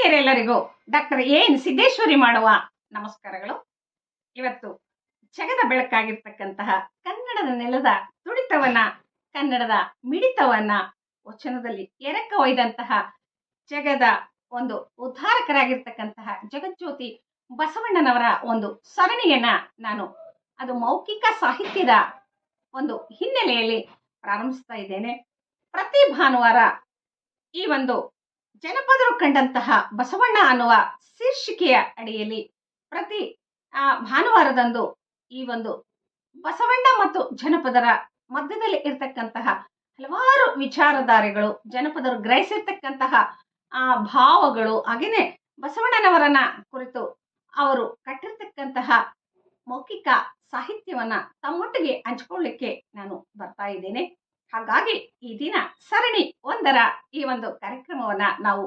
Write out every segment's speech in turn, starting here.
ಆತ್ಮೀಯರೆಲ್ಲರಿಗೂ doctor N Siddeshwari ಮಾಡುವ ನಮಸ್ಕಾರಗಳು. ಇವತ್ತು ಜಗದ ಬೆಳಕಾಗಿರ್ತಕ್ಕಂತಹ ಕನ್ನಡದ ನೆಲದ ತುಡಿತವನ್ನ, ಕನ್ನಡದ ಮಿಡಿತವನ್ನ ವಚನದಲ್ಲಿ ಎರಕ ಒಯ್ದಂತಹ ಜಗದ ಒಂದು ಉದ್ಧಾರಕರಾಗಿರ್ತಕ್ಕಂತಹ ಜಗಜ್ಯೋತಿ ಬಸವಣ್ಣನವರ ಒಂದು ಸರಣಿಯನ್ನ ನಾನು ಅದು ಮೌಖಿಕ ಸಾಹಿತ್ಯದ ಒಂದು ಹಿನ್ನೆಲೆಯಲ್ಲಿ ಪ್ರಾರಂಭಿಸ್ತಾ ಇದ್ದೇನೆ. ಪ್ರತಿ ಭಾನುವಾರ ಈ ಒಂದು ಜನಪದರು ಕಂಡಂತಹ ಬಸವಣ್ಣ ಅನ್ನುವ ಶೀರ್ಷಿಕೆಯ ಅಡಿಯಲ್ಲಿ ಪ್ರತಿ ಭಾನುವಾರದಂದು ಈ ಒಂದು ಬಸವಣ್ಣ ಮತ್ತು ಜನಪದರ ಮಧ್ಯದಲ್ಲಿ ಇರ್ತಕ್ಕಂತಹ ಹಲವಾರು ವಿಚಾರಧಾರೆಗಳು, ಜನಪದರು ಗ್ರಹಿಸಿರ್ತಕ್ಕಂತಹ ಭಾವಗಳು, ಹಾಗೇನೆ ಬಸವಣ್ಣನವರನ್ನ ಕುರಿತು ಅವರು ಕಟ್ಟಿರ್ತಕ್ಕಂತಹ ಮೌಖಿಕ ಸಾಹಿತ್ಯವನ್ನ ತಮ್ಮೊಟ್ಟಿಗೆ ಹಂಚಿಕೊಳ್ಳಿಕ್ಕೆ ನಾನು ಬರ್ತಾ ಇದ್ದೇನೆ. ಹಾಗಾಗಿ ಈ ದಿನ ಸರಣಿ ಒಂದರ ಈ ಒಂದು ಕಾರ್ಯಕ್ರಮವನ್ನ ನಾವು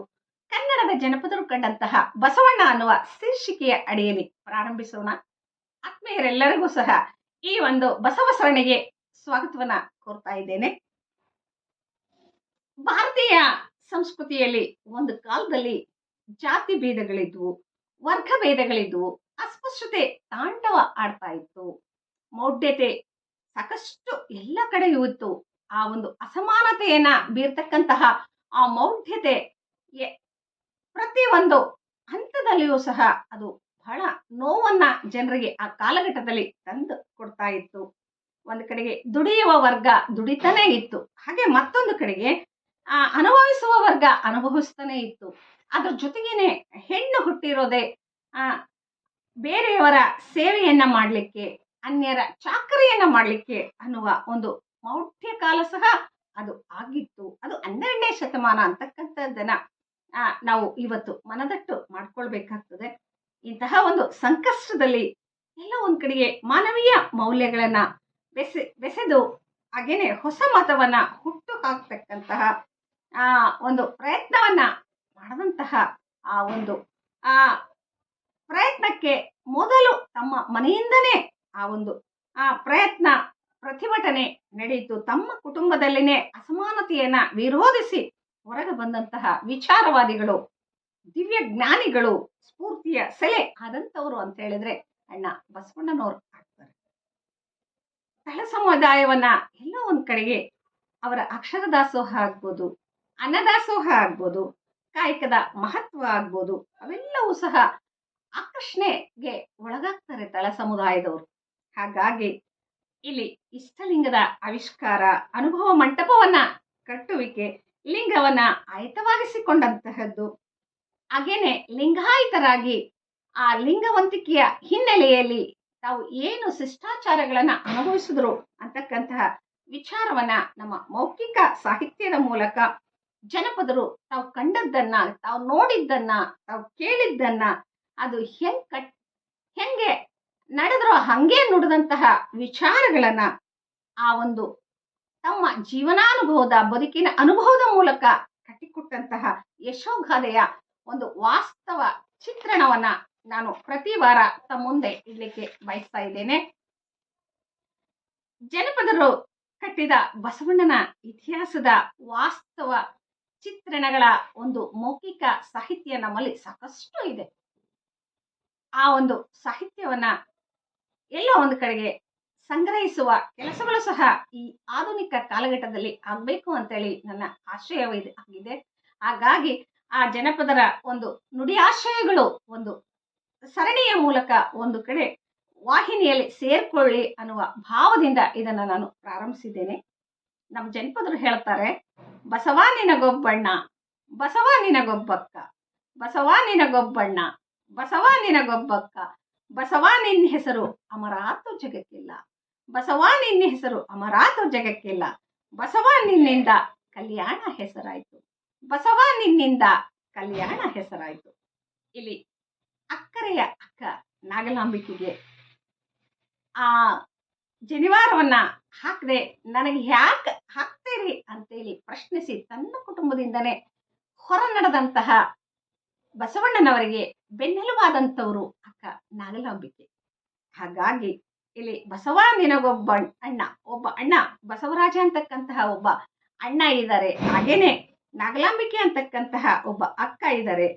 ಕನ್ನಡದ ಜನಪದರು ಕಂಡಂತಹ ಬಸವಣ್ಣ ಅನ್ನುವ ಶೀರ್ಷಿಕೆಯ ಅಡಿಯಲ್ಲಿ ಪ್ರಾರಂಭಿಸೋಣ. ಆತ್ಮೀಯರೆಲ್ಲರಿಗೂ ಸಹ ಈ ಒಂದು ಬಸವ ಸರಣಿಗೆ ಸ್ವಾಗತವನ್ನ ಕೋರ್ತಾ ಇದ್ದೇನೆ. ಭಾರತೀಯ ಸಂಸ್ಕೃತಿಯಲ್ಲಿ ಒಂದು ಕಾಲದಲ್ಲಿ ಜಾತಿ ಭೇದಗಳಿದ್ವು, ವರ್ಗ ಭೇದಗಳಿದ್ವು, ಅಸ್ಪೃಶ್ಯತೆ ತಾಂಡವ ಆಡ್ತಾ ಇತ್ತು, ಮೌಢ್ಯತೆ ಸಾಕಷ್ಟು ಎಲ್ಲ ಕಡೆಯೂ ಇತ್ತು. ಆ ಒಂದು ಅಸಮಾನತೆಯನ್ನ ಬೀರ್ತಕ್ಕಂತಹ ಆ ಮೌಢ್ಯತೆ ಪ್ರತಿ ಒಂದು ಹಂತದಲ್ಲಿಯೂ ಸಹ ಅದು ಬಹಳ ನೋವನ್ನ ಜನರಿಗೆ ಆ ಕಾಲಘಟ್ಟದಲ್ಲಿ ತಂದು ಕೊಡ್ತಾ ಇತ್ತು. ಒಂದು ಕಡೆಗೆ ದುಡಿಯುವ ವರ್ಗ ದುಡಿತಾನೆ ಇತ್ತು, ಹಾಗೆ ಮತ್ತೊಂದು ಕಡೆಗೆ ಅನುಭವಿಸುವ ವರ್ಗ ಅನುಭವಿಸ್ತಾನೆ ಇತ್ತು. ಅದ್ರ ಜೊತೆಗೇನೆ ಹೆಣ್ಣು ಹುಟ್ಟಿರೋದೆ ಬೇರೆಯವರ ಸೇವೆಯನ್ನ ಮಾಡ್ಲಿಕ್ಕೆ, ಅನ್ಯರ ಚಾಕರಿಯನ್ನ ಮಾಡ್ಲಿಕ್ಕೆ ಅನ್ನುವ ಒಂದು ಮೌಢ್ಯ ಕಾಲ ಸಹ ಅದು ಆಗಿತ್ತು. ಅದು 12ನೇ ಶತಮಾನ ಅಂತಕ್ಕಂಥದ್ದನ್ನ ನಾವು ಇವತ್ತು ಮನದಟ್ಟು ಮಾಡ್ಕೊಳ್ಬೇಕಾಗ್ತದೆ. ಇಂತಹ ಒಂದು ಸಂಕಷ್ಟದಲ್ಲಿ ಎಲ್ಲ ಒಂದ್ ಕಡೆಗೆ ಮಾನವೀಯ ಮೌಲ್ಯಗಳನ್ನ ಬೆಸೆದು ಹಾಗೇನೆ ಹೊಸ ಮತವನ್ನ ಹುಟ್ಟು ಹಾಕ್ತಕ್ಕಂತಹ ಒಂದು ಪ್ರಯತ್ನವನ್ನ ಮಾಡದಂತಹ ಆ ಒಂದು ಪ್ರಯತ್ನಕ್ಕೆ ಮೊದಲು ತಮ್ಮ ಮನೆಯಿಂದನೇ ಆ ಒಂದು ಪ್ರಯತ್ನ ಪ್ರತಿಭಟನೆ ನಡೆಯಿತು. ತಮ್ಮ ಕುಟುಂಬದಲ್ಲಿನೇ ಅಸಮಾನತೆಯನ್ನ ವಿರೋಧಿಸಿ ಹೊರಗೆ ಬಂದಂತಹ ವಿಚಾರವಾದಿಗಳು, ದಿವ್ಯ ಜ್ಞಾನಿಗಳು, ಸ್ಫೂರ್ತಿಯ ಸೆಲೆ ಆದಂತವರು ಅಂತ ಹೇಳಿದ್ರೆ ಅಣ್ಣ ಬಸವಣ್ಣನವರು ಆಗ್ತಾರೆ. ತಳ ಸಮುದಾಯವನ್ನ ಎಲ್ಲ ಒಂದ್ ಕಡೆಗೆ ಅವರ ಅಕ್ಷರ ದಾಸೋಹ ಆಗ್ಬೋದು, ಅನ್ನದಾಸೋಹ ಆಗ್ಬೋದು, ಕಾಯಕದ ಮಹತ್ವ ಆಗ್ಬೋದು, ಅವೆಲ್ಲವೂ ಸಹ ಆಕರ್ಷಣೆಗೆ ಒಳಗಾಗ್ತಾರೆ ತಳ ಸಮುದಾಯದವರು. ಹಾಗಾಗಿ ಇಲ್ಲಿ ಇಷ್ಟಲಿಂಗದ ಆವಿಷ್ಕಾರ, ಅನುಭವ ಮಂಟಪವನ್ನ ಕಟ್ಟುವಿಕೆ, ಲಿಂಗವನ್ನ ಆಯತವಾಗಿಸಿಕೊಂಡಂತಹದ್ದು, ಹಾಗೇನೆ ಲಿಂಗಾಯತರಾಗಿ ಆ ಲಿಂಗವಂತಿಕೆಯ ಹಿನ್ನೆಲೆಯಲ್ಲಿ ತಾವು ಏನು ಶಿಷ್ಟಾಚಾರಗಳನ್ನ ಅನುಭವಿಸಿದ್ರು ಅಂತಕ್ಕಂತಹ ವಿಚಾರವನ್ನ ನಮ್ಮ ಮೌಖಿಕ ಸಾಹಿತ್ಯದ ಮೂಲಕ ಜನಪದರು ತಾವು ಕಂಡದ್ದನ್ನ, ತಾವು ನೋಡಿದ್ದನ್ನ, ತಾವು ಕೇಳಿದ್ದನ್ನ, ಅದು ಹೆಂಗೆ ನಡೆದ್ರು ಹಂಗೆ ನುಡಿದಂತಹ ವಿಚಾರಗಳನ್ನ ಆ ಒಂದು ತಮ್ಮ ಜೀವನಾನುಭವದ ಬದುಕಿನ ಅನುಭವದ ಮೂಲಕ ಕಟ್ಟಿಕೊಟ್ಟಂತಹ ಯಶೋಗಾಥೆಯ ಒಂದು ವಾಸ್ತವ ಚಿತ್ರಣವನ್ನ ನಾನು ಪ್ರತಿ ವಾರ ತಮ್ಮ ಮುಂದೆ ಇಡ್ಲಿಕ್ಕೆ ಬಯಸ್ತಾ ಇದ್ದೇನೆ. ಜನಪದರು ಕಟ್ಟಿದ ಬಸವಣ್ಣನ ಇತಿಹಾಸದ ವಾಸ್ತವ ಚಿತ್ರಣಗಳ ಒಂದು ಮೌಖಿಕ ಸಾಹಿತ್ಯ ನಮ್ಮಲ್ಲಿ ಸಾಕಷ್ಟು ಇದೆ. ಆ ಒಂದು ಸಾಹಿತ್ಯವನ್ನ ಎಲ್ಲ ಒಂದು ಕಡೆಗೆ ಸಂಗ್ರಹಿಸುವ ಕೆಲಸಗಳು ಸಹ ಈ ಆಧುನಿಕ ಕಾಲಘಟ್ಟದಲ್ಲಿ ಆಗ್ಬೇಕು ಅಂತೇಳಿ ನನ್ನ ಆಶಯವಾಗಿದೆ. ಹಾಗಾಗಿ ಆ ಜನಪದರ ಒಂದು ನುಡಿ ಆಶಯಗಳು ಒಂದು ಸರಣಿಯ ಮೂಲಕ ಒಂದು ಕಡೆ ವಾಹಿನಿಯಲ್ಲಿ ಸೇರ್ಕೊಳ್ಳಿ ಅನ್ನುವ ಭಾವದಿಂದ ಇದನ್ನ ನಾನು ಪ್ರಾರಂಭಿಸಿದ್ದೇನೆ. ನಮ್ಮ ಜನಪದರು ಹೇಳ್ತಾರೆ, ಬಸವ ನಿನಗೊಬ್ಬಣ್ಣ, ಬಸವ ನಿನಗೊಬ್ಬಕ್ಕ, ಬಸವ ನಿನಗೊಬ್ಬಣ್ಣ, ಬಸವ ನಿನಗೊಬ್ಬಕ್ಕ, ಬಸವ ನಿನ್ನ ಹೆಸರು ಅಮರಾತು ಜಗಕ್ಕಿಲ್ಲ, ಬಸವ ನಿನ್ನ ಹೆಸರು ಅಮರಾತು ಜಗಕ್ಕಿಲ್ಲ, ಬಸವ ನಿನ್ನಿಂದ ಕಲ್ಯಾಣ ಹೆಸರಾಯ್ತು, ಬಸವ ನಿನ್ನಿಂದ ಕಲ್ಯಾಣ ಹೆಸರಾಯ್ತು. ಇಲ್ಲಿ ಅಕ್ಕರೆಯ ಅಕ್ಕ ನಾಗಲಾಂಬಿಕೆಗೆ ಆ ಜನಿವಾರವನ್ನ ಹಾಕದೆ ನನಗೆ ಯಾಕೆ ಹಾಕ್ತೀರಿ ಅಂತೇಳಿ ಪ್ರಶ್ನಿಸಿ ತನ್ನ ಕುಟುಂಬದಿಂದನೇ ಹೊರ ನಡೆದಂತಹ ಬಸವಣ್ಣನವರಿಗೆ ಬೆನ್ನೆಲುಬಾದಂಥವರು ಅಕ್ಕ ನಾಗಲಾಂಬಿಕೆ. ಹಾಗಾಗಿ ಇಲ್ಲಿ ಬಸವ ನಿನಗೊಬ್ಬ ಅಣ್ಣ, ಒಬ್ಬ ಅಣ್ಣ ಬಸವರಾಜ ಅಂತಕ್ಕಂತಹ ಒಬ್ಬ ಅಣ್ಣ ಇದ್ದಾರೆ, ಹಾಗೇನೆ ನಾಗಲಾಂಬಿಕೆ ಅಂತಕ್ಕಂತಹ ಒಬ್ಬ ಅಕ್ಕ ಇದ್ದಾರೆ.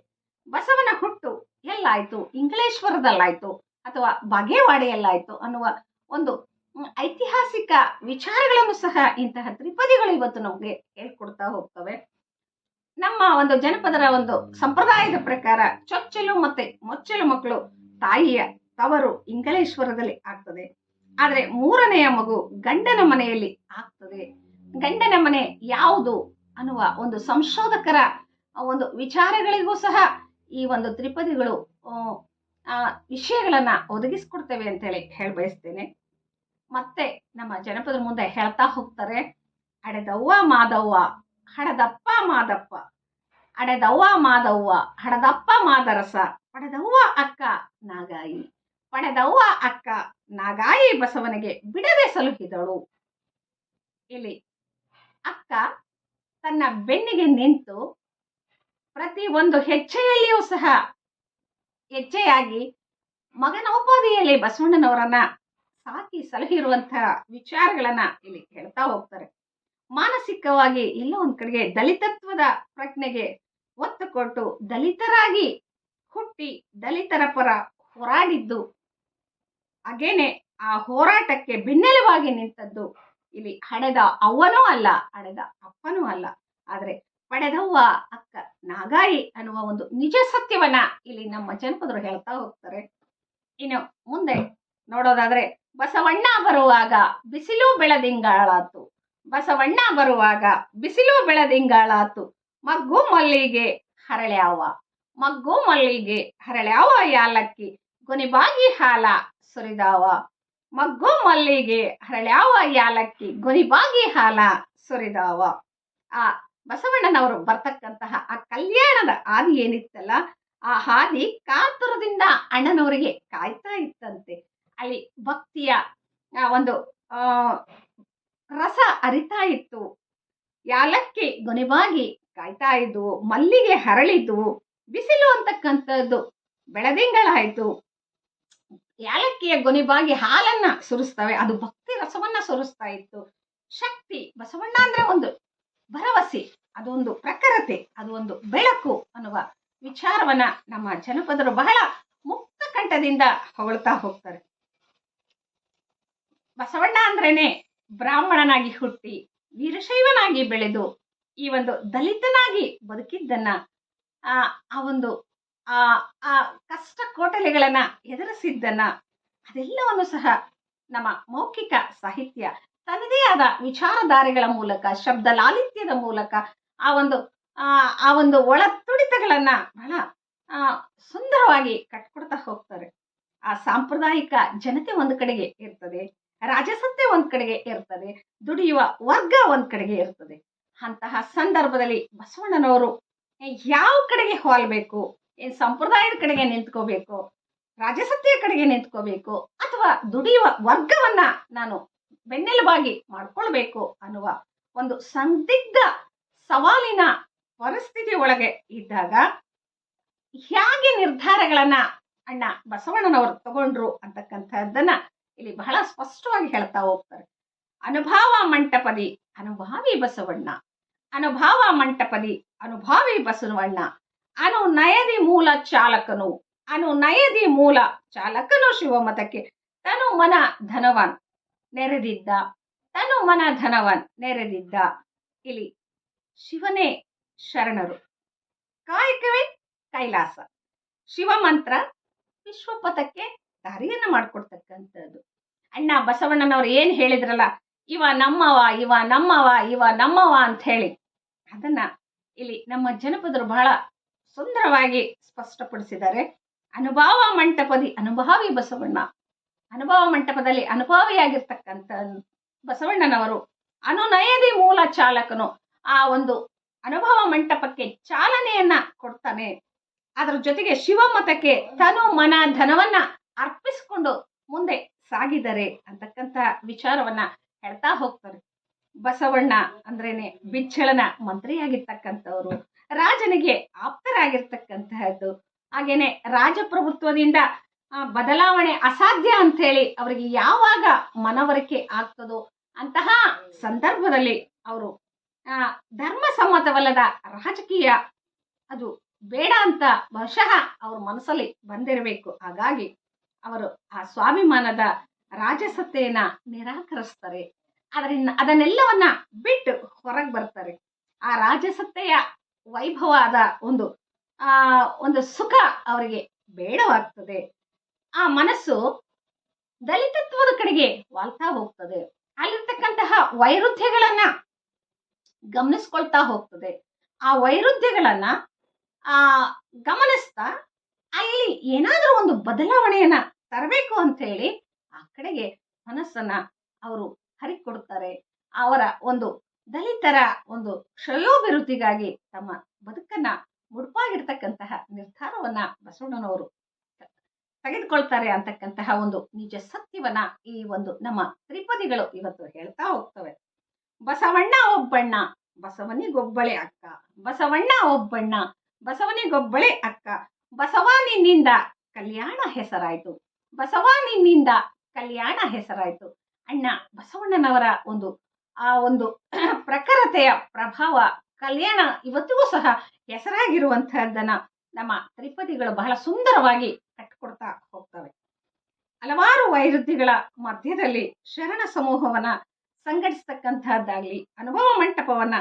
ಬಸವನ ಹುಟ್ಟು ಎಲ್ಲಾಯ್ತು, ಇಂಗಳೇಶ್ವರದಲ್ಲಾಯ್ತು ಅಥವಾ ಬಾಗೇವಾಡಿಯಲ್ಲಾಯ್ತು ಅನ್ನುವ ಒಂದು ಐತಿಹಾಸಿಕ ವಿಚಾರಗಳನ್ನು ಸಹ ಇಂತಹ ತ್ರಿಪದಿಗಳು ಇವತ್ತು ನಮಗೆ ಹೇಳ್ಕೊಡ್ತಾ ಹೋಗ್ತವೆ. ನಮ್ಮ ಒಂದು ಜನಪದರ ಒಂದು ಸಂಪ್ರದಾಯದ ಪ್ರಕಾರ ಚೊಚ್ಚಲು ಮತ್ತೆ ಮೊಚ್ಚಲು ಮಕ್ಕಳು ತಾಯಿಯ ತವರು ಇಂಗಳೇಶ್ವರದಲ್ಲಿ ಆಗ್ತದೆ. ಆದ್ರೆ ಮೂರನೆಯ ಮಗು ಗಂಡನ ಮನೆಯಲ್ಲಿ ಆಗ್ತದೆ. ಗಂಡನ ಮನೆ ಯಾವುದು ಅನ್ನುವ ಒಂದು ಸಂಶೋಧಕರ ಒಂದು ವಿಚಾರಗಳಿಗೂ ಸಹ ಈ ಒಂದು ತ್ರಿಪದಿಗಳು ವಿಷಯಗಳನ್ನ ಒದಗಿಸ್ಕೊಡ್ತೇವೆ ಅಂತ ಹೇಳಿ ಬಯಸ್ತೇನೆ. ಮತ್ತೆ ನಮ್ಮ ಜನಪದರ ಮುಂದೆ ಹೇಳ್ತಾ ಹೋಗ್ತಾರೆ, ಅಡೆದವ್ವ ಮಾದವ್ವ ಹಡದಪ್ಪ ಮಾದಪ್ಪ, ಅಡೆದವ್ವ ಮಾದವ್ವ ಹಡದಪ್ಪ ಮಾದರಸ, ಪಡೆದವ್ವ ಅಕ್ಕ ನಾಗಾಯಿ, ಪಡೆದವ್ವ ಅಕ್ಕ ನಾಗಾಯಿ ಬಸವನಿಗೆ ಬಿಡದೆ ಸಲುಹಿದಳು. ಇಲ್ಲಿ ಅಕ್ಕ ತನ್ನ ಬೆನ್ನಿಗೆ ನಿಂತು ಪ್ರತಿ ಒಂದು ಹೆಜ್ಜೆಯಲ್ಲಿಯೂ ಸಹ ಹೆಜ್ಜೆಯಾಗಿ ಮಗನೋಪಾದಿಯಲ್ಲಿ ಬಸವಣ್ಣನವರನ್ನ ಸಾಕಿ ಸಲಹಿರುವಂತಹ ವಿಚಾರಗಳನ್ನ ಇಲ್ಲಿ ಹೇಳ್ತಾ ಹೋಗ್ತಾರೆ. ಮಾನಸಿಕವಾಗಿ ಎಲ್ಲೋ ಒಂದ್ ಕಡೆಗೆ ದಲಿತತ್ವದ ಪ್ರಜ್ಞೆಗೆ ಒತ್ತು ಕೊಟ್ಟು ದಲಿತರಾಗಿ ಹುಟ್ಟಿ ದಲಿತರ ಪರ ಹೋರಾಡಿದ್ದು, ಹಾಗೇನೆ ಆ ಹೋರಾಟಕ್ಕೆ ಬೆನ್ನೆಲುವಾಗಿ ನಿಂತದ್ದು ಇಲ್ಲಿ ಹಡೆದ ಅವ್ವನೂ ಅಲ್ಲ, ಹಡೆದ ಅಪ್ಪನೂ ಅಲ್ಲ, ಆದ್ರೆ ಪಡೆದವ್ವ ಅಕ್ಕ ನಾಗಾಯಿ ಅನ್ನುವ ಒಂದು ನಿಜ ಸತ್ಯವನ್ನ ಇಲ್ಲಿ ನಮ್ಮ ಜನಪದರು ಹೇಳ್ತಾ ಹೋಗ್ತಾರೆ. ಇನ್ನು ಮುಂದೆ ನೋಡೋದಾದ್ರೆ, ಬಸವಣ್ಣ ಬರುವಾಗ ಬಿಸಿಲು ಬೆಳದಿಂಗಾಳಾತು, ಬಸವಣ್ಣ ಬರುವಾಗ ಬಿಸಿಲು ಬೆಳದಿಂಗಾಳಾತು, ಮಗ್ಗು ಮಲ್ಲಿಗೆ ಹರಳ್ಯಾವ, ಮಗ್ಗು ಮಲ್ಲಿಗೆ ಹರಳ್ಯಾವ ಯಾಲಕ್ಕಿ ಗೊನಿಬಾಗಿ ಹಾಲ ಸುರಿದಾವ, ಮಗ್ಗು ಮಲ್ಲಿಗೆ ಹರಳ್ಯಾವ ಯಾಲಕ್ಕಿ ಗೊನಿಬಾಗಿ ಹಾಲ ಸುರಿದಾವ. ಆ ಬಸವಣ್ಣನವರು ಬರ್ತಕ್ಕಂತಹ ಆ ಕಲ್ಯಾಣದ ಹಾದಿ ಏನಿತ್ತಲ್ಲ, ಆ ಹಾದಿ ಕಾತುರದಿಂದ ಅಣ್ಣನವರಿಗೆ ಕಾಯ್ತಾ ಇತ್ತಂತೆ. ಅಲ್ಲಿ ಭಕ್ತಿಯ ಒಂದು ರಸ ಅರಿತಾ ಇತ್ತು. ಯಾಲಕ್ಕಿ ಗೊನೆಬಾಗಿ ಕಾಯ್ತಾ ಇದ್ವು, ಮಲ್ಲಿಗೆ ಹರಳಿದ್ವು, ಬಿಸಿಲು ಅಂತಕ್ಕಂಥದ್ದು ಬೆಳದಿಂಗಳಾಯ್ತು. ಯಾಲಕ್ಕಿಯ ಗೊನೆಬಾಗಿ ಹಾಲನ್ನ ಸುರಿಸ್ತವೆ, ಅದು ಭಕ್ತಿ ರಸವನ್ನ ಸುರಿಸ್ತಾ ಇತ್ತು. ಶಕ್ತಿ, ಬಸವಣ್ಣ ಅಂದ್ರೆ ಒಂದು ಭರವಸೆ, ಅದೊಂದು ಪ್ರಖರತೆ, ಅದು ಒಂದು ಬೆಳಕು ಅನ್ನುವ ವಿಚಾರವನ್ನ ನಮ್ಮ ಜನಪದರು ಬಹಳ ಮುಕ್ತ ಕಂಠದಿಂದ ಹೊಗಳ್ತಾ ಹೋಗ್ತಾರೆ. ಬಸವಣ್ಣ ಅಂದ್ರೇನೆ ಬ್ರಾಹ್ಮಣನಾಗಿ ಹುಟ್ಟಿ ವೀರಶೈವನಾಗಿ ಬೆಳೆದು ಈ ಒಂದು ದಲಿತನಾಗಿ ಬದುಕಿದ್ದನ್ನ ಆ ಒಂದು ಆ ಕಷ್ಟ ಕೋಟಲೆಗಳನ್ನ ಎದುರಿಸಿದ್ದನ್ನ ಅದೆಲ್ಲವನ್ನು ಸಹ ನಮ್ಮ ಮೌಖಿಕ ಸಾಹಿತ್ಯ ತನ್ನದೇ ಆದ ವಿಚಾರಧಾರೆಗಳ ಮೂಲಕ, ಶಬ್ದ ಲಾಲಿತ್ಯದ ಮೂಲಕ ಆ ಒಂದು ಒಳ ತುಡಿತಗಳನ್ನ ಬಹಳ ಸುಂದರವಾಗಿ ಕಟ್ಕೊಡ್ತಾ ಹೋಗ್ತಾರೆ. ಆ ಸಾಂಪ್ರದಾಯಿಕ ಜನತೆ ಒಂದ್ ಕಡೆಗೆ ಇರ್ತದೆ, ರಾಜಸತ್ತೆ ಒಂದ್ ಕಡೆಗೆ ಇರ್ತದೆ, ದುಡಿಯುವ ವರ್ಗ ಒಂದ್ ಕಡೆಗೆ ಇರ್ತದೆ. ಅಂತಹ ಸಂದರ್ಭದಲ್ಲಿ ಬಸವಣ್ಣನವರು ಯಾವ ಕಡೆಗೆ ಹೋಲ್ಬೇಕು, ಏನ್ ಸಂಪ್ರದಾಯದ ಕಡೆಗೆ ನಿಂತ್ಕೋಬೇಕು, ರಾಜಸತ್ತೆಯ ಕಡೆಗೆ ನಿಂತ್ಕೋಬೇಕು, ಅಥವಾ ದುಡಿಯುವ ವರ್ಗವನ್ನ ನಾನು ಬೆನ್ನೆಲುಬಾಗಿ ಮಾಡ್ಕೊಳ್ಬೇಕು ಅನ್ನುವ ಒಂದು ಸಂದಿಗ್ಧ ಸವಾಲಿನ ಪರಿಸ್ಥಿತಿ ಒಳಗೆ ಇದ್ದಾಗ ಹೇಗೆ ನಿರ್ಧಾರಗಳನ್ನ ಅಣ್ಣ ಬಸವಣ್ಣನವರು ತಗೊಂಡ್ರು ಅಂತಕ್ಕಂಥದ್ದನ್ನ ಇಲ್ಲಿ ಬಹಳ ಸ್ಪಷ್ಟವಾಗಿ ಹೇಳ್ತಾ ಹೋಗ್ತಾರೆ. ಅನುಭಾವ ಮಂಟಪದಿ ಅನುಭಾವಿ ಬಸವಣ್ಣ, ಅನುಭಾವ ಮಂಟಪದಿ ಅನುಭಾವಿ ಬಸವಣ್ಣ, ಅನುನಯದಿ ಮೂಲ ಚಾಲಕನು, ಅನುನಯದಿ ಮೂಲ ಚಾಲಕನು ಶಿವಮತಕ್ಕೆ ತನು ಮನ ಧನವಾನ್ ನೆರೆದಿದ್ದ, ತನು ಮನ ಧನವಾನ್ ನೆರೆದಿದ್ದ. ಇಲ್ಲಿ ಶಿವನೇ ಶರಣರು, ಕಾಯಕವೇ ಕೈಲಾಸ, ಶಿವಮಂತ್ರ ವಿಶ್ವಪಥಕ್ಕೆ ದಾರಿಯನ್ನ ಮಾಡ್ಕೊಡ್ತಕ್ಕಂಥದ್ದು. ಅಣ್ಣ ಬಸವಣ್ಣನವ್ರು ಏನ್ ಹೇಳಿದ್ರಲ್ಲ, ಇವ ನಮ್ಮವ, ಇವ ನಮ್ಮವ, ಇವ ನಮ್ಮವ ಅಂತ ಹೇಳಿ, ಅದನ್ನ ಇಲ್ಲಿ ನಮ್ಮ ಜನಪದರು ಬಹಳ ಸುಂದರವಾಗಿ ಸ್ಪಷ್ಟಪಡಿಸಿದ್ದಾರೆ. ಅನುಭಾವ ಮಂಟಪದಿ ಅನುಭಾವಿ ಬಸವಣ್ಣ, ಅನುಭವ ಮಂಟಪದಲ್ಲಿ ಅನುಭಾವಿಯಾಗಿರ್ತಕ್ಕಂಥ ಬಸವಣ್ಣನವರು ಅನುನಯದಿ ಮೂಲ ಚಾಲಕನು, ಆ ಒಂದು ಅನುಭವ ಮಂಟಪಕ್ಕೆ ಚಾಲನೆಯನ್ನ ಕೊಡ್ತಾನೆ. ಅದರ ಜೊತೆಗೆ ಶಿವಮತಕ್ಕೆ ತನು ಮನ ಧನವನ್ನ ಅರ್ಪಿಸಿಕೊಂಡು ಮುಂದೆ ಸಾಗಿದರೆ ಅಂತಕ್ಕಂಥ ವಿಚಾರವನ್ನ ಹೇಳ್ತಾ ಹೋಗ್ತಾರೆ. ಬಸವಣ್ಣ ಅಂದ್ರೇನೆ ಬಿಚ್ಚಳನ ಮಂತ್ರಿಯಾಗಿರ್ತಕ್ಕಂಥವ್ರು, ರಾಜನಿಗೆ ಆಪ್ತರಾಗಿರ್ತಕ್ಕಂತಹದ್ದು. ಹಾಗೇನೆ ರಾಜಪ್ರಭುತ್ವದಿಂದ ಬದಲಾವಣೆ ಅಸಾಧ್ಯ ಅಂತ ಹೇಳಿ ಅವರಿಗೆ ಯಾವಾಗ ಮನವರಿಕೆ ಆಗ್ತದೋ ಅಂತಹ ಸಂದರ್ಭದಲ್ಲಿ ಅವರು ಧರ್ಮ ಸಮ್ಮತವಲ್ಲದ ರಾಜಕೀಯ ಅದು ಬೇಡ ಅಂತ ಬಹುಶಃ ಅವ್ರ ಮನಸ್ಸಲ್ಲಿ ಬಂದಿರಬೇಕು. ಹಾಗಾಗಿ ಅವರು ಆ ಸ್ವಾಭಿಮಾನದ ರಾಜಸತ್ತೆಯನ್ನ ನಿರಾಕರಿಸ್ತಾರೆ. ಅದನ್ನೆಲ್ಲವನ್ನ ಬಿಟ್ಟು ಹೊರಗೆ ಬರ್ತಾರೆ. ಆ ರಾಜಸತ್ತೆಯ ವೈಭವದ ಒಂದು ಒಂದು ಸುಖ ಅವರಿಗೆ ಬೇಡವಾಗ್ತದೆ. ಆ ಮನಸ್ಸು ದಲಿತತ್ವದ ಕಡೆಗೆ ವಾಲ್ತಾ ಹೋಗ್ತದೆ. ಅಲ್ಲಿರ್ತಕ್ಕಂತಹ ವೈರುಧ್ಯಗಳನ್ನ ಗಮನಿಸ್ಕೊಳ್ತಾ ಹೋಗ್ತದೆ. ಆ ವೈರುಧ್ಯಗಳನ್ನ ಗಮನಿಸ್ತಾ ಅಲ್ಲಿ ಏನಾದ್ರೂ ಒಂದು ಬದಲಾವಣೆಯನ್ನ ತರಬೇಕು ಅಂತ ಹೇಳಿ ಆ ಕಡೆಗೆ ಮನಸ್ಸನ್ನ ಅವರು ಹರಿಕೊಡ್ತಾರೆ. ಅವರ ಒಂದು ದಲಿತರ ಒಂದು ಶ್ರೇಯೋಭಿವೃದ್ಧಿಗಾಗಿ ತಮ್ಮ ಬದುಕನ್ನ ಮುಡುಪಾಗಿರ್ತಕ್ಕಂತಹ ನಿರ್ಧಾರವನ್ನ ಬಸವಣ್ಣನವರು ತೆಗೆದುಕೊಳ್ತಾರೆ ಅಂತಕ್ಕಂತಹ ಒಂದು ನಿಜ ಸತ್ಯವನ್ನ ಈ ಒಂದು ನಮ್ಮ ತ್ರಿಪದಿಗಳು ಇವತ್ತು ಹೇಳ್ತಾ ಹೋಗ್ತವೆ. ಬಸವಣ್ಣ ಒಬ್ಬಣ್ಣ ಬಸವನಿಗೊಬ್ಬಳೆ ಅಕ್ಕ, ಬಸವಣ್ಣ ಒಬ್ಬಣ್ಣ ಬಸವನಿಗೊಬ್ಬಳೆ ಅಕ್ಕ, ಬಸವ ನಿನ್ನಿಂದ ಕಲ್ಯಾಣ ಹೆಸರಾಯ್ತು, ಬಸವ ನಿನ್ನಿಂದ ಕಲ್ಯಾಣ ಹೆಸರಾಯ್ತು. ಅಣ್ಣ ಬಸವಣ್ಣನವರ ಒಂದು ಆ ಒಂದು ಪ್ರಖರತೆಯ ಪ್ರಭಾವ ಕಲ್ಯಾಣ ಇವತ್ತಿಗೂ ಸಹ ಹೆಸರಾಗಿರುವಂತಹದ್ದನ್ನ ನಮ್ಮ ತ್ರಿಪದಿಗಳು ಬಹಳ ಸುಂದರವಾಗಿ ಕಟ್ಟಿಕೊಡ್ತಾ ಹೋಗ್ತವೆ. ಹಲವಾರು ವೈರುಧ್ಯಗಳ ಮಧ್ಯದಲ್ಲಿ ಶರಣ ಸಮೂಹವನ್ನ ಸಂಘಟಿಸ್ತಕ್ಕಂತಹದ್ದಾಗ್ಲಿ, ಅನುಭವ ಮಂಟಪವನ್ನ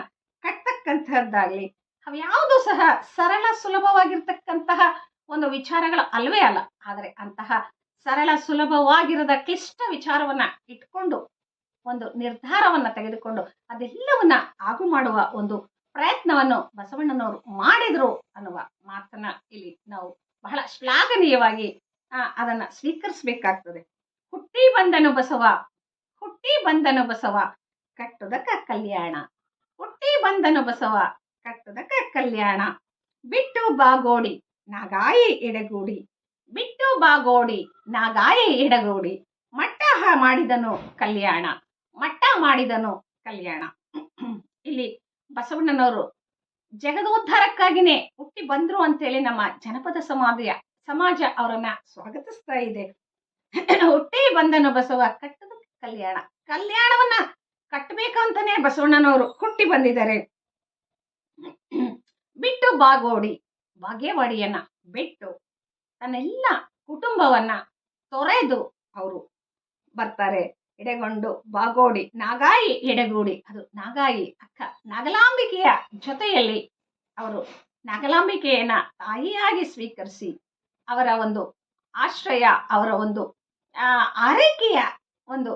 ಕಟ್ಟತಕ್ಕಂತಹದ್ದಾಗ್ಲಿ, ಅವ್ಯಾವುದು ಸಹ ಸರಳ ಸುಲಭವಾಗಿರ್ತಕ್ಕಂತಹ ಒಂದು ವಿಚಾರಗಳು ಅಲ್ವೇ ಅಲ್ಲ. ಆದರೆ ಅಂತಹ ಸರಳ ಸುಲಭವಾಗಿರದ ಕ್ಲಿಷ್ಟ ವಿಚಾರವನ್ನ ಇಟ್ಕೊಂಡು ಒಂದು ನಿರ್ಧಾರವನ್ನ ತೆಗೆದುಕೊಂಡು ಅದೆಲ್ಲವನ್ನ ಆಗು ಮಾಡುವ ಒಂದು ಪ್ರಯತ್ನವನ್ನು ಬಸವಣ್ಣನವರು ಮಾಡಿದ್ರು ಅನ್ನುವ ಮಾತನ್ನ ಇಲ್ಲಿ ನಾವು ಬಹಳ ಶ್ಲಾಘನೀಯವಾಗಿ ಅದನ್ನ ಸ್ವೀಕರಿಸಬೇಕಾಗ್ತದೆ. ಹುಟ್ಟಿ ಬಂದನು ಬಸವ, ಹುಟ್ಟಿ ಬಂದನು ಬಸವ ಕಟ್ಟುದಕ ಕಲ್ಯಾಣ, ಹುಟ್ಟಿ ಬಂದನು ಬಸವ ಕಟ್ಟುದಕ ಕಲ್ಯಾಣ, ಬಿಟ್ಟು ಬಾಗೋಡಿ ನಾಗಾಯಿ ಎಡೆಗೂಡಿ, ಬಿಟ್ಟು ಬಾಗೋಡಿ ನಾಗಾಯಿ ಎಡೆಗೂಡಿ, ಮಟ್ಟ ಮಾಡಿದನು ಕಲ್ಯಾಣ, ಮಟ್ಟ ಮಾಡಿದನು ಕಲ್ಯಾಣ. ಇಲ್ಲಿ ಬಸವಣ್ಣನವರು ಜಗದೋದ್ಧಾರಕ್ಕಾಗಿನೇ ಹುಟ್ಟಿ ಬಂದ್ರು ಅಂತೇಳಿ ನಮ್ಮ ಜನಪದ ಸಮಾಜ ಅವರನ್ನ ಸ್ವಾಗತಿಸ್ತಾ ಇದೆ. ಹುಟ್ಟಿ ಬಂದನು ಬಸವ ಕಟ್ಟದ ಕಲ್ಯಾಣ, ಕಲ್ಯಾಣವನ್ನ ಕಟ್ಟಬೇಕಂತಾನೆ ಬಸವಣ್ಣನವರು ಹುಟ್ಟಿ ಬಂದಿದ್ದಾರೆ. ಬಿಟ್ಟು ಬಾಗೋಡಿ ಬಾಗೇವಾಡಿಯನ್ನ ಬಿಟ್ಟು ತನ್ನೆಲ್ಲ ಕುಟುಂಬವನ್ನ ತೊರೆದು ಅವರು ಬರ್ತಾರೆ. ಎಡೆಗೊಂಡು ಬಾಗೋಡಿ ನಾಗಾಯಿ ಎಡೆಗೂಡಿ, ಅದು ನಾಗಾಯಿ ಅಕ್ಕ ನಾಗಲಾಂಬಿಕೆಯ ಜೊತೆಯಲ್ಲಿ ಅವರು ನಾಗಲಾಂಬಿಕೆಯನ್ನ ತಾಯಿಯಾಗಿ ಸ್ವೀಕರಿಸಿ ಅವರ ಒಂದು ಆಶ್ರಯ, ಅವರ ಒಂದು ಆರೈಕೆಯ ಒಂದು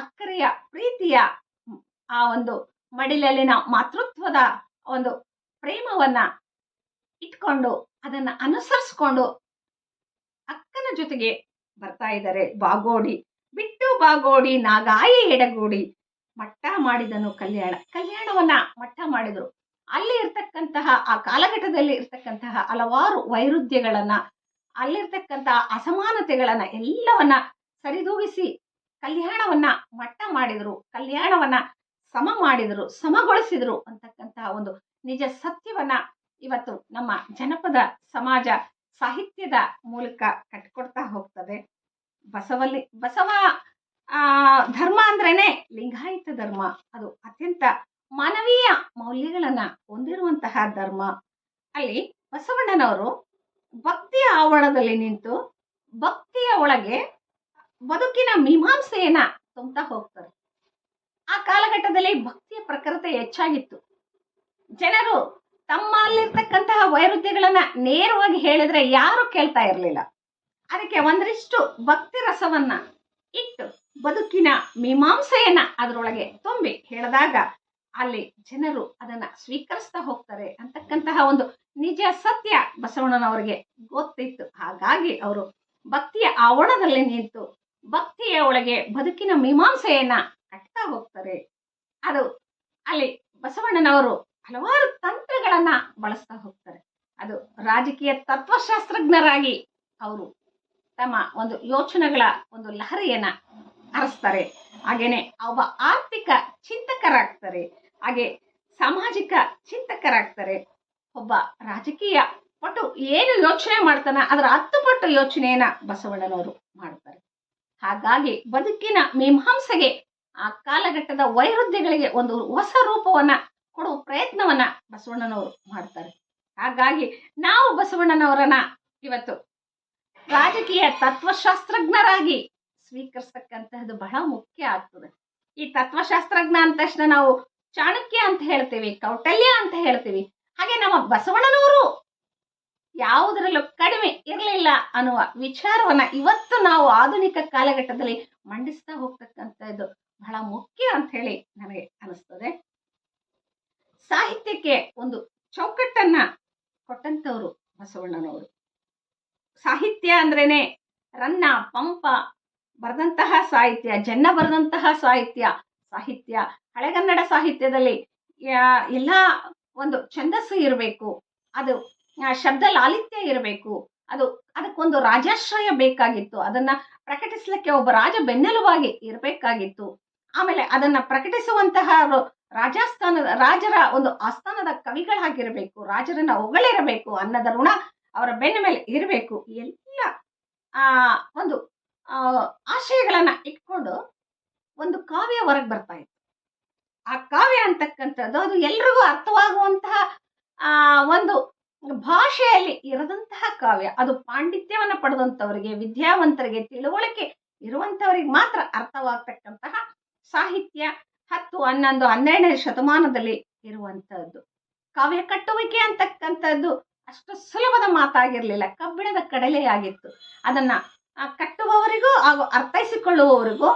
ಅಕ್ಕರೆಯ ಪ್ರೀತಿಯ ಆ ಒಂದು ಮಡಿಲಲ್ಲಿನ ಮಾತೃತ್ವದ ಒಂದು ಪ್ರೇಮವನ್ನ ಇಟ್ಕೊಂಡು ಅದನ್ನ ಅನುಸರಿಸ್ಕೊಂಡು ಅಕ್ಕನ ಜೊತೆಗೆ ಬರ್ತಾ ಇದ್ದಾರೆ. ಬಾಗೋಡಿ ಬಿಟ್ಟು ಬಾಗೋಡಿ ನಾಗಾಯಿ ಎಡಗೂಡಿ ಮಟ್ಟ ಮಾಡಿದನು ಕಲ್ಯಾಣ, ಕಲ್ಯಾಣವನ್ನ ಮಟ್ಟ ಮಾಡಿದ್ರು. ಅಲ್ಲಿ ಇರ್ತಕ್ಕಂತಹ ಆ ಕಾಲಘಟ್ಟದಲ್ಲಿ ಇರ್ತಕ್ಕಂತಹ ಹಲವಾರು ವೈರುಧ್ಯಗಳನ್ನ, ಅಲ್ಲಿರ್ತಕ್ಕಂತಹ ಅಸಮಾನತೆಗಳನ್ನ ಎಲ್ಲವನ್ನ ಸರಿದೂಗಿಸಿ ಕಲ್ಯಾಣವನ್ನ ಮಟ್ಟ ಮಾಡಿದ್ರು, ಕಲ್ಯಾಣವನ್ನ ಸಮ ಮಾಡಿದ್ರು, ಸಮಗೊಳಿಸಿದ್ರು ಅಂತಕ್ಕಂತಹ ಒಂದು ನಿಜ ಸತ್ಯವನ್ನ ಇವತ್ತು ನಮ್ಮ ಜನಪದ ಸಮಾಜ ಸಾಹಿತ್ಯದ ಮೂಲಕ ಕಟ್ಟಿಕೊಡ್ತಾ ಹೋಗ್ತದೆ. ಬಸವ ಧರ್ಮ ಅಂದ್ರೇನೆ ಲಿಂಗಾಯತ ಧರ್ಮ. ಅದು ಅತ್ಯಂತ ಮಾನವೀಯ ಮೌಲ್ಯಗಳನ್ನ ಹೊಂದಿರುವಂತಹ ಧರ್ಮ. ಅಲ್ಲಿ ಬಸವಣ್ಣನವರು ಭಕ್ತಿಯ ಆವರಣದಲ್ಲಿ ನಿಂತು ಭಕ್ತಿಯ ಒಳಗೆ ಬದುಕಿನ ಮೀಮಾಂಸೆಯನ್ನ ತುಂಬುತ್ತಾ ಹೋಗ್ತಾರೆ. ಆ ಕಾಲಘಟ್ಟದಲ್ಲಿ ಭಕ್ತಿಯ ಪ್ರಖರತೆ ಹೆಚ್ಚಾಗಿತ್ತು. ಜನರು ತಮ್ಮಲ್ಲಿರ್ತಕ್ಕಂತಹ ವೈರುಧ್ಯಗಳನ್ನ ನೇರವಾಗಿ ಹೇಳಿದ್ರೆ ಯಾರು ಕೇಳ್ತಾ ಇರಲಿಲ್ಲ. ಅದಕ್ಕೆ ಒಂದರಿಷ್ಟು ಭಕ್ತಿ ರಸವನ್ನ ಇಟ್ಟು ಬದುಕಿನ ಮೀಮಾಂಸೆಯನ್ನ ಅದರೊಳಗೆ ತುಂಬಿ ಹೇಳಿದಾಗ ಅಲ್ಲಿ ಜನರು ಅದನ್ನ ಸ್ವೀಕರಿಸ್ತಾ ಹೋಗ್ತಾರೆ ಅಂತಕ್ಕಂತಹ ಒಂದು ನಿಜ ಸತ್ಯ ಬಸವಣ್ಣನವರಿಗೆ ಗೊತ್ತಿತ್ತು. ಹಾಗಾಗಿ ಅವರು ಭಕ್ತಿಯ ಆವರಣದಲ್ಲಿ ನಿಂತು ಭಕ್ತಿಯ ಒಳಗೆ ಬದುಕಿನ ಮೀಮಾಂಸೆಯನ್ನ ಕಟ್ತಾ ಹೋಗ್ತಾರೆ. ಅದು ಅಲ್ಲಿ ಬಸವಣ್ಣನವರು ಹಲವಾರು ತಂತ್ರಗಳನ್ನ ಬಳಸ್ತಾ ಹೋಗ್ತಾರೆ. ಅದು ರಾಜಕೀಯ ತತ್ವಶಾಸ್ತ್ರಜ್ಞರಾಗಿ ಅವರು ತಮ್ಮ ಒಂದು ಯೋಚನೆಗಳ ಒಂದು ಲಹರಿಯನ್ನ ಹರಿಸ್ತಾರೆ. ಹಾಗೇನೆ ಒಬ್ಬ ಆರ್ಥಿಕ ಚಿಂತಕರಾಗ್ತಾರೆ, ಹಾಗೆ ಸಾಮಾಜಿಕ ಚಿಂತಕರಾಗ್ತಾರೆ. ಒಬ್ಬ ರಾಜಕೀಯ ಪಟು ಏನು ಯೋಚನೆ ಮಾಡ್ತಾನ ಅದರ 10 ಪಟ್ಟು ಯೋಚನೆಯನ್ನ ಬಸವಣ್ಣನವರು ಮಾಡ್ತಾರೆ. ಹಾಗಾಗಿ ಬದುಕಿನ ಮೀಮಾಂಸೆಗೆ ಆ ಕಾಲಘಟ್ಟದ ವೈರುಧ್ಯಗಳಿಗೆ ಒಂದು ಹೊಸ ರೂಪವನ್ನ ಕೊಡುವ ಪ್ರಯತ್ನವನ್ನ ಬಸವಣ್ಣನವರು ಮಾಡ್ತಾರೆ. ಹಾಗಾಗಿ ನಾವು ಬಸವಣ್ಣನವರನ್ನ ಇವತ್ತು ರಾಜಕೀಯ ತತ್ವಶಾಸ್ತ್ರಜ್ಞರಾಗಿ ಸ್ವೀಕರಿಸ್ತಕ್ಕಂತಹದ್ದು ಬಹಳ ಮುಖ್ಯ ಆಗ್ತದೆ. ಈ ತತ್ವಶಾಸ್ತ್ರಜ್ಞ ಅಂದ ತಕ್ಷಣ ನಾವು ಚಾಣಕ್ಯ ಅಂತ ಹೇಳ್ತೀವಿ, ಕೌಟಲ್ಯ ಅಂತ ಹೇಳ್ತೀವಿ. ಹಾಗೆ ನಮ್ಮ ಬಸವಣ್ಣನವರು ಯಾವುದರಲ್ಲೂ ಕಡಿಮೆ ಇರಲಿಲ್ಲ ಅನ್ನುವ ವಿಚಾರವನ್ನ ಇವತ್ತು ನಾವು ಆಧುನಿಕ ಕಾಲಘಟ್ಟದಲ್ಲಿ ಮಂಡಿಸ್ತಾ ಹೋಗ್ತಕ್ಕಂಥದ್ದು ಬಹಳ ಮುಖ್ಯ ಅಂತ ಹೇಳಿ ನನಗೆ ಅನಿಸ್ತದೆ. ಸಾಹಿತ್ಯಕ್ಕೆ ಒಂದು ಚೌಕಟ್ಟನ್ನ ಕೊಟ್ಟಂತವ್ರು ಬಸವಣ್ಣನವರು. ಸಾಹಿತ್ಯ ಅಂದ್ರೇನೆ ರನ್ನ, ಪಂಪ ಬರೆದಂತಹ ಸಾಹಿತ್ಯ, ಜನ್ನ ಬರೆದಂತಹ ಸಾಹಿತ್ಯ ಹಳೆಗನ್ನಡ ಸಾಹಿತ್ಯದಲ್ಲಿ ಎಲ್ಲ ಒಂದು ಛಂದಸ್ಸು ಇರಬೇಕು, ಅದು ಶಬ್ದ ಲಾಲಿತ್ಯ ಇರಬೇಕು, ಅದಕ್ಕೊಂದು ರಾಜಾಶ್ರಯ ಬೇಕಾಗಿತ್ತು, ಅದನ್ನ ಪ್ರಕಟಿಸ್ಲಿಕ್ಕೆ ಒಬ್ಬ ರಾಜ ಬೆನ್ನೆಲುವಾಗಿ ಇರಬೇಕಾಗಿತ್ತು. ಆಮೇಲೆ ಅದನ್ನ ಪ್ರಕಟಿಸುವಂತಹ ರಾಜರ ಒಂದು ಆಸ್ಥಾನದ ಕವಿಗಳಾಗಿರ್ಬೇಕು, ರಾಜರನ್ನ ಹೊಗಳಿರಬೇಕು, ಅನ್ನದ ಋಣ ಅವರ ಬೆನ್ನ ಮೇಲೆ ಇರಬೇಕು. ಎಲ್ಲ ಒಂದು ಆಶಯಗಳನ್ನ ಇಟ್ಕೊಂಡು ಒಂದು ಕಾವ್ಯ ಹೊರಗೆ ಬರ್ತಾ ಇತ್ತು. ಆ ಕಾವ್ಯ ಅಂತಕ್ಕಂಥದ್ದು ಅದು ಎಲ್ರಿಗೂ ಅರ್ಥವಾಗುವಂತಹ ಒಂದು ಭಾಷೆಯಲ್ಲಿ ಇರದಂತಹ ಕಾವ್ಯ. ಅದು ಪಾಂಡಿತ್ಯವನ್ನ ಪಡೆದಂಥವರಿಗೆ, ವಿದ್ಯಾವಂತರಿಗೆ, ತಿಳುವಳಿಕೆ ಇರುವಂತವರಿಗೆ ಮಾತ್ರ ಅರ್ಥವಾಗ್ತಕ್ಕಂತಹ ಸಾಹಿತ್ಯ 10, 11, 12ನೇ ಶತಮಾನದಲ್ಲಿ ಇರುವಂತಹದ್ದು. ಕಾವ್ಯ ಕಟ್ಟುವಿಕೆ ಅಂತಕ್ಕಂಥದ್ದು ಅಷ್ಟು ಸುಲಭದ ಮಾತಾಗಿರ್ಲಿಲ್ಲ, ಕಬ್ಬಿಣದ ಕಡಲೆಯಾಗಿತ್ತು. ಅದನ್ನ ಕಟ್ಟುವವರಿಗೂ ಹಾಗೂ ಅರ್ಥೈಸಿಕೊಳ್ಳುವವರಿಗೂ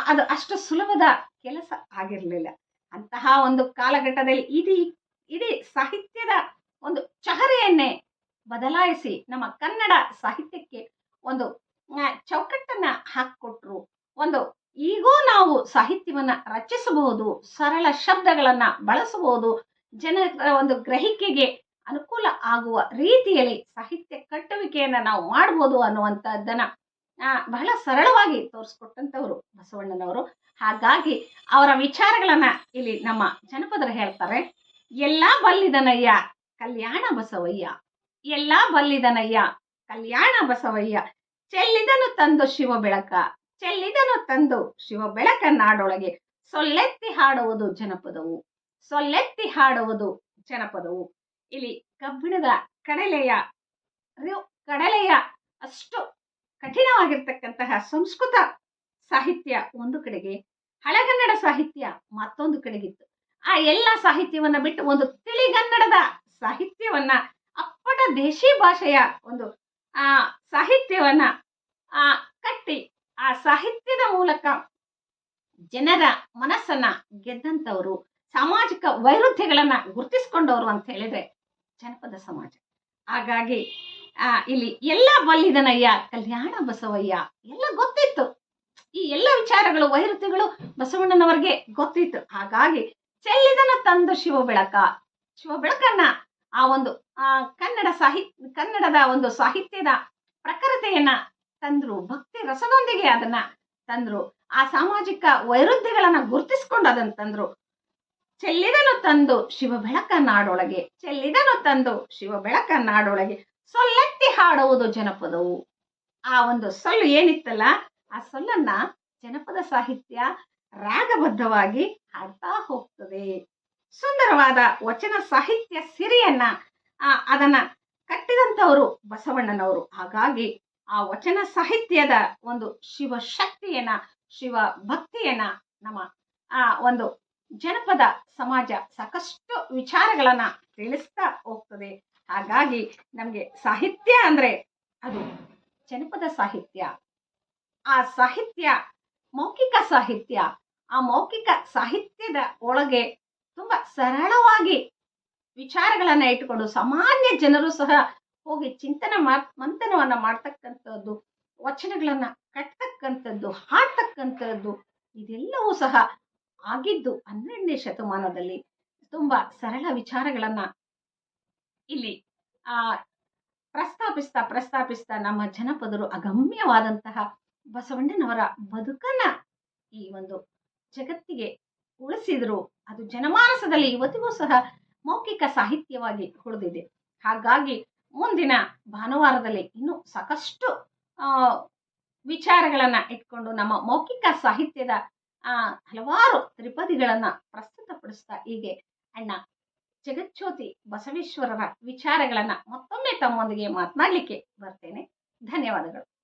ಅದು ಅಷ್ಟು ಸುಲಭದ ಕೆಲಸ ಆಗಿರ್ಲಿಲ್ಲ. ಅಂತಹ ಒಂದು ಕಾಲಘಟ್ಟದಲ್ಲಿ ಇಡೀ ಸಾಹಿತ್ಯದ ಒಂದು ಚಹರೆಯನ್ನೇ ಬದಲಾಯಿಸಿ ನಮ್ಮ ಕನ್ನಡ ಸಾಹಿತ್ಯಕ್ಕೆ ಒಂದು ಚೌಕಟ್ಟನ್ನ ಹಾಕಿಕೊಟ್ರು. ಈಗೂ ನಾವು ಸಾಹಿತ್ಯವನ್ನ ರಚಿಸಬಹುದು, ಸರಳ ಶಬ್ದಗಳನ್ನ ಬಳಸಬಹುದು, ಜನರ ಒಂದು ಗ್ರಹಿಕೆಗೆ ಅನುಕೂಲ ಆಗುವ ರೀತಿಯಲ್ಲಿ ಸಾಹಿತ್ಯ ಕಟ್ಟುವಿಕೆಯನ್ನ ನಾವು ಮಾಡ್ಬೋದು ಅನ್ನುವಂಥದ್ದನ್ನ ಬಹಳ ಸರಳವಾಗಿ ತೋರಿಸ್ಕೊಟ್ಟಂತವ್ರು ಬಸವಣ್ಣನವರು. ಹಾಗಾಗಿ ಅವರ ವಿಚಾರಗಳನ್ನ ಇಲ್ಲಿ ನಮ್ಮ ಜನಪದರು ಹೇಳ್ತಾರೆ. ಎಲ್ಲಾ ಬಲ್ಲಿದನಯ್ಯ ಕಲ್ಯಾಣ ಬಸವಯ್ಯ, ಎಲ್ಲಾ ಬಲ್ಲಿದನಯ್ಯ ಕಲ್ಯಾಣ ಬಸವಯ್ಯ, ಚೆಲ್ಲಿದನು ತಂದು ಶಿವ ಬೆಳಕ, ಚೆಲ್ಲಿದನು ತಂದು ಶಿವ ಬೆಳಕ ನಾಡೊಳಗೆ, ಸೊಲ್ಲೆತ್ತಿ ಹಾಡುವುದು ಜನಪದವು, ಸೊಲ್ಲೆತ್ತಿ ಹಾಡುವುದು ಜನಪದವು. ಇಲ್ಲಿ ಕಬ್ಬಿಣದ ಕಡಲೆಯ ಅಷ್ಟು ಕಠಿಣವಾಗಿರ್ತಕ್ಕಂತಹ ಸಂಸ್ಕೃತ ಸಾಹಿತ್ಯ ಒಂದು ಕಡೆಗೆ, ಹಳೆಗನ್ನಡ ಸಾಹಿತ್ಯ ಮತ್ತೊಂದು ಕಡೆಗಿತ್ತು. ಆ ಎಲ್ಲ ಸಾಹಿತ್ಯವನ್ನ ಬಿಟ್ಟು ಒಂದು ತಿಳಿಗನ್ನಡದ ಸಾಹಿತ್ಯವನ್ನ, ಅಪ್ಪಟ ದೇಶಿ ಭಾಷೆಯ ಒಂದು ಸಾಹಿತ್ಯವನ್ನ ಕಟ್ಟಿ ಆ ಸಾಹಿತ್ಯದ ಮೂಲಕ ಜನರ ಮನಸ್ಸನ್ನ ಗೆದ್ದಂಥವ್ರು, ಸಾಮಾಜಿಕ ವೈರುಧ್ಯಗಳನ್ನ ಗುರುತಿಸ್ಕೊಂಡವರು ಅಂತ ಹೇಳಿದ್ರೆ ಜನಪದ ಸಮಾಜ. ಹಾಗಾಗಿ ಇಲ್ಲಿ ಎಲ್ಲ ಬಲ್ಲಿದನಯ್ಯ ಕಲ್ಯಾಣ ಬಸವಯ್ಯ ಎಲ್ಲ ಗೊತ್ತಿತ್ತು. ಈ ಎಲ್ಲ ವಿಚಾರಗಳು, ವೈರುಧ್ಯಗಳು ಬಸವಣ್ಣನವರಿಗೆ ಗೊತ್ತಿತ್ತು. ಹಾಗಾಗಿ ಚೆಲ್ಲಿದನ ತಂದು ಶಿವ ಬೆಳಕನ್ನ ಆ ಒಂದು ಕನ್ನಡದ ಒಂದು ಸಾಹಿತ್ಯದ ಪ್ರಖರತೆಯನ್ನ ತಂದ್ರು, ಭಕ್ತಿ ರಸದೊಂದಿಗೆ ಅದನ್ನ ತಂದ್ರು, ಆ ಸಾಮಾಜಿಕ ವೈರುಧ್ಯಗಳನ್ನ ಗುರುತಿಸ್ಕೊಂಡು ಅದನ್ನ ತಂದ್ರು. ಚೆಲ್ಲಿದನು ತಂದು ಶಿವ ಬೆಳಕ ನಾಡೊಳಗೆ, ಚೆಲ್ಲಿದನು ತಂದು ಶಿವ ಬೆಳಕ ನಾಡೊಳಗೆ, ಸೊಲ್ಲೆತ್ತಿ ಹಾಡುವುದು ಜನಪದವು. ಆ ಒಂದು ಸೊಲ್ಲು ಏನಿತ್ತಲ್ಲ, ಆ ಸೊಲ್ಲನ್ನ ಜನಪದ ಸಾಹಿತ್ಯ ರಾಗಬದ್ಧವಾಗಿ ಹಾಡ್ತಾ ಹೋಗ್ತದೆ. ಸುಂದರವಾದ ವಚನ ಸಾಹಿತ್ಯ ಸಿರಿಯನ್ನ ಅದನ್ನ ಕಟ್ಟಿದಂಥವರು ಬಸವಣ್ಣನವರು. ಹಾಗಾಗಿ ಆ ವಚನ ಸಾಹಿತ್ಯದ ಒಂದು ಶಿವ ಶಕ್ತಿಯನ್ನ, ಶಿವ ಭಕ್ತಿಯನ್ನ ನಮ್ಮ ಒಂದು ಜನಪದ ಸಮಾಜ ಸಾಕಷ್ಟು ವಿಚಾರಗಳನ್ನ ತಿಳಿಸ್ತಾ ಹೋಗ್ತದೆ. ಹಾಗಾಗಿ ನಮ್ಗೆ ಸಾಹಿತ್ಯ ಅಂದ್ರೆ ಅದು ಜನಪದ ಸಾಹಿತ್ಯ. ಆ ಸಾಹಿತ್ಯ ಮೌಖಿಕ ಸಾಹಿತ್ಯ. ಆ ಮೌಖಿಕ ಸಾಹಿತ್ಯದ ಒಳಗೆ ತುಂಬಾ ಸರಳವಾಗಿ ವಿಚಾರಗಳನ್ನ ಇಟ್ಟುಕೊಂಡು ಸಾಮಾನ್ಯ ಜನರು ಸಹ ಹೋಗಿ ಮಂಥನವನ್ನ ಮಾಡ್ತಕ್ಕಂಥದ್ದು, ವಚನಗಳನ್ನ ಕಟ್ತಕ್ಕಂಥದ್ದು, ಹಾಡ್ತಕ್ಕಂಥದ್ದು, ಇದೆಲ್ಲವೂ ಸಹ ಆಗಿದ್ದು 12ನೇ ಶತಮಾನದಲ್ಲಿ. ತುಂಬಾ ಸರಳ ವಿಚಾರಗಳನ್ನ ಇಲ್ಲಿ ಪ್ರಸ್ತಾಪಿಸ್ತಾ ನಮ್ಮ ಜನಪದರು ಅಗಮ್ಯವಾದಂತಹ ಬಸವಣ್ಣನವರ ಬದುಕನ್ನ ಈ ಒಂದು ಜಗತ್ತಿಗೆ ಉಳಿಸಿದ್ರು. ಅದು ಜನಮಾನಸದಲ್ಲಿ ಇವತ್ತಿಗೂ ಸಹ ಮೌಖಿಕ ಸಾಹಿತ್ಯವಾಗಿ ಉಳಿದಿದೆ. ಹಾಗಾಗಿ ಮುಂದಿನ ಭಾನುವಾರದಲ್ಲಿ ಇನ್ನೂ ಸಾಕಷ್ಟು ವಿಚಾರಗಳನ್ನ ಇಟ್ಕೊಂಡು ನಮ್ಮ ಮೌಖಿಕ ಸಾಹಿತ್ಯದ ಹಲವಾರು ತ್ರಿಪದಿಗಳನ್ನ ಪ್ರಸ್ತುತಪಡಿಸ್ತಾ ಹೀಗೆ ಅಣ್ಣ ಜಗಜ್ಯೋತಿ ಬಸವೇಶ್ವರರ ವಿಚಾರಗಳನ್ನ ಮತ್ತೊಮ್ಮೆ ತಮ್ಮೊಂದಿಗೆ ಮಾತನಾಡಲಿಕ್ಕೆ ಬರ್ತೇನೆ. ಧನ್ಯವಾದಗಳು.